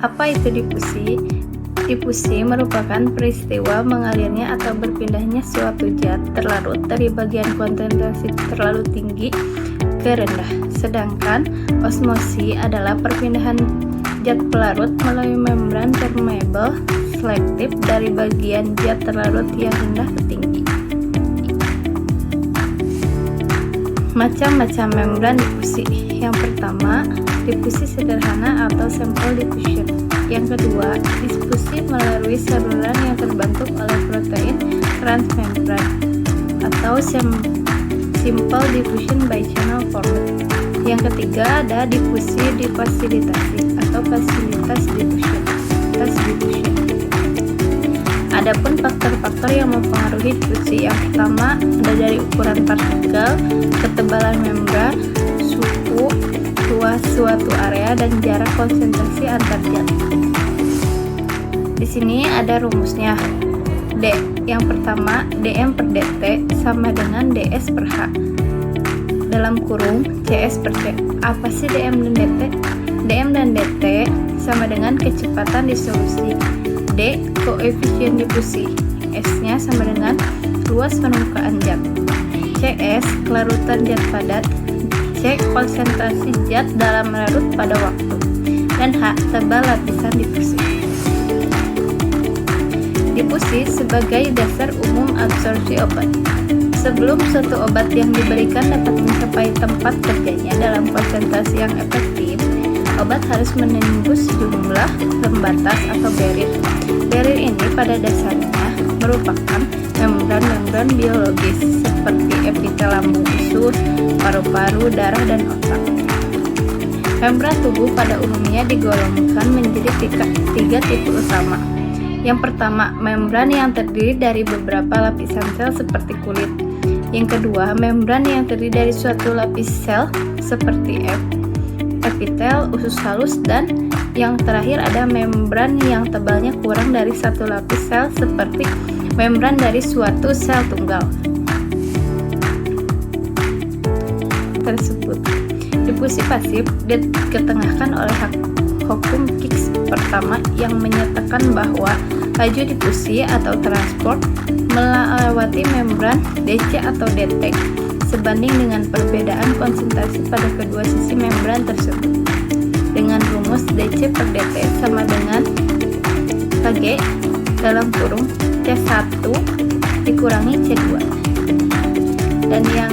Apa itu difusi? Difusi merupakan peristiwa mengalirnya atau berpindahnya suatu zat terlarut dari bagian konsentrasi terlalu tinggi ke rendah. Sedangkan osmosi adalah perpindahan zat pelarut melalui membran permeable selektif dari bagian zat terlarut yang rendah ke tinggi. Macam-macam membran difusi. Yang pertama, difusi sederhana atau simple diffusion. Yang kedua, difusi melalui saluran yang terbentuk oleh protein transmembran atau simple diffusion by channel format. Yang ketiga ada difusi difasilitasi atau fasilitas diffusion. Adapun faktor-faktor yang mempengaruhi difusi, yang pertama ada dari ukuran partikel, ketebalan membran, suhu, luas suatu area, dan jarak konsentrasi antar zat. Di sini ada rumusnya. D. Yang pertama, dm per dt sama dengan ds per h dalam kurung cs per c. Apa sih dm dan dt? Dm dan dt sama dengan kecepatan disolusi. D. Koefisien difusi. S-nya sama dengan luas permukaan zat. Cs. Kelarutan zat padat. C. Konsentrasi zat dalam larut pada waktu. Dan H. Tebal lapisan difusi. Difusi sebagai dasar umum absorpsi obat. Sebelum suatu obat yang diberikan dapat mencapai tempat kerjanya dalam konsentrasi yang efektif, obat harus menembus jumlah pembatas atau barrier. Barrier ini pada dasarnya merupakan membran-membran biologis seperti epitel lambung usus, paru-paru, darah, dan otak. Membran tubuh pada umumnya digolongkan menjadi tiga tipe utama. Yang pertama, membran yang terdiri dari beberapa lapisan sel seperti kulit. Yang kedua, membran yang terdiri dari suatu lapis sel seperti epitel, usus halus, dan yang terakhir ada membran yang tebalnya kurang dari satu lapis sel seperti membran dari suatu sel tunggal tersebut. Difusi pasif diketengahkan oleh hukum Higgs pertama yang menyatakan bahwa laju difusi atau transport melewati membran DC atau DT sebanding dengan perbedaan konsentrasi pada kedua sisi membran tersebut. Dengan rumus DC per DT sama dengan Kg dalam kurung C1 dikurangi C2. Dan yang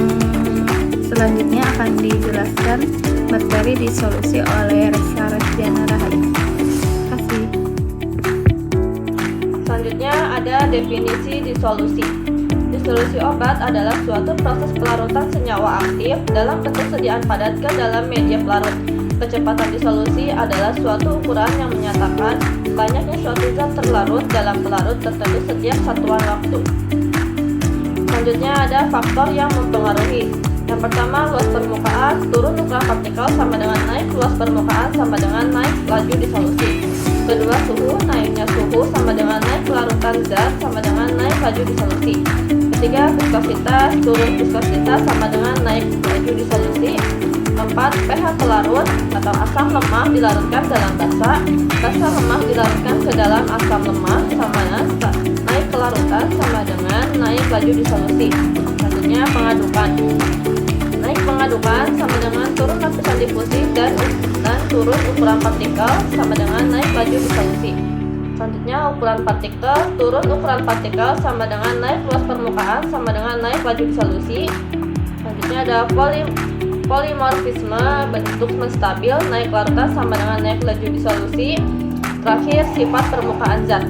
selanjutnya akan dijelaskan materi disolusi oleh Resa Resdiana Rahayu. Terima kasih. Selanjutnya ada definisi disolusi. Disolusi obat adalah suatu proses pelarutan senyawa aktif dalam bentuk sediaan padat ke dalam media pelarut. Kecepatan disolusi adalah suatu ukuran yang menyatakan banyaknya suatu zat terlarut dalam pelarut tertentu setiap satuan waktu. Selanjutnya ada faktor yang mempengaruhi. Yang pertama, luas permukaan, turun ukuran partikel sama dengan naik luas permukaan sama dengan naik laju disolusi. Kedua, suhu, naiknya suhu sama dengan naik kelarutan zat sama dengan naik laju disolusi. Ketiga, viskositas, turun viskositas sama dengan naik laju disolusi. Keempat, pH pelarut atau asam lemah dilarutkan dalam basa. Basa lemah dilarutkan ke dalam asam lemah sama dengan naik kelarutan sama dengan naik laju disolusi. Selanjutnya, pengadukan. Naik pengadukan sama dengan turun lapisan difusi dan turun ukuran partikel sama dengan naik laju disolusi. Selanjutnya, ukuran partikel, turun ukuran partikel sama dengan naik luas permukaan sama dengan naik laju disolusi. Selanjutnya ada polimorfisme, bentuk menstabil, naik larutan sama dengan naik laju disolusi. Terakhir, sifat permukaan zat.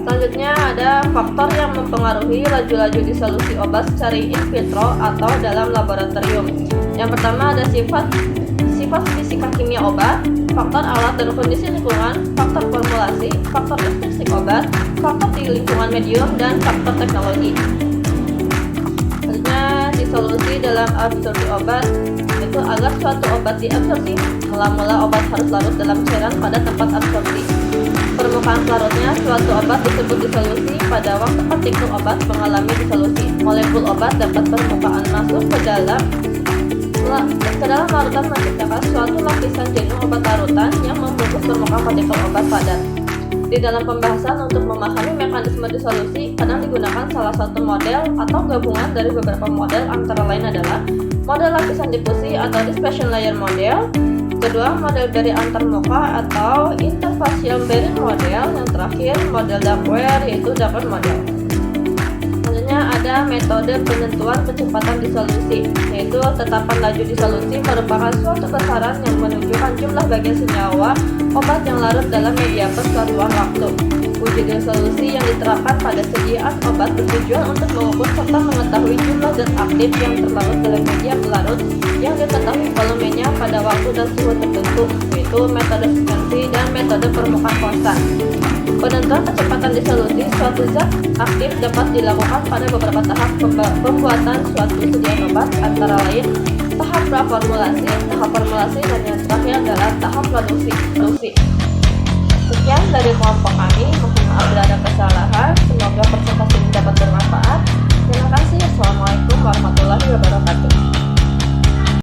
Selanjutnya ada faktor yang mempengaruhi laju-laju disolusi obat secara in vitro atau dalam laboratorium. Yang pertama ada sifat fisika kimia obat, faktor alat dan kondisi lingkungan, faktor formulasi, faktor instruksi obat, faktor di lingkungan medium, dan faktor teknologi. Selanjutnya disolusi dalam absorpsi obat, itu agar suatu obat diabsorpsi, mula-mula obat harus larut dalam cairan pada tempat absorpsi. Permukaan pelarutnya suatu obat disebut disolusi pada waktu partikel obat mengalami disolusi. Molekul obat dapat permukaan masuk ke dalam Kedalam larutan menciptakan suatu lapisan jenuh obat larutan yang membungkus permukaan partikel obat padat. Di dalam pembahasan untuk memahami mekanisme disolusi, kadang digunakan salah satu model atau gabungan dari beberapa model, antara lain adalah model lapisan difusi atau dispersion layer model, kedua model Berry antarmuka atau interfacial Berry model, yang terakhir model Duckworth yaitu Duckworth model. Selanjutnya ada metode penentuan kecepatan disolusi, yaitu tetapan laju disolusi merupakan suatu besaran yang menunjukkan jumlah bagian senyawa obat yang larut dalam media persatuan waktu. Uji disolusi yang diterapkan pada sediaan obat bertujuan untuk mengukur serta mengetahui jumlah zat aktif yang terlarut dalam media pelarut yang diketahui volumenya pada waktu dan suhu tertentu, yaitu metode suspensi dan metode permukaan konstan. Penentuan kecepatan disolusi suatu zat aktif dapat dilakukan pada beberapa tahap pembuatan suatu sediaan obat, antara lain tahap praformulasi, tahap formulasi, dan yang terakhir adalah tahap produksi. Sekian dari kelompok kami, mohon maaf bila ada kesalahan, semoga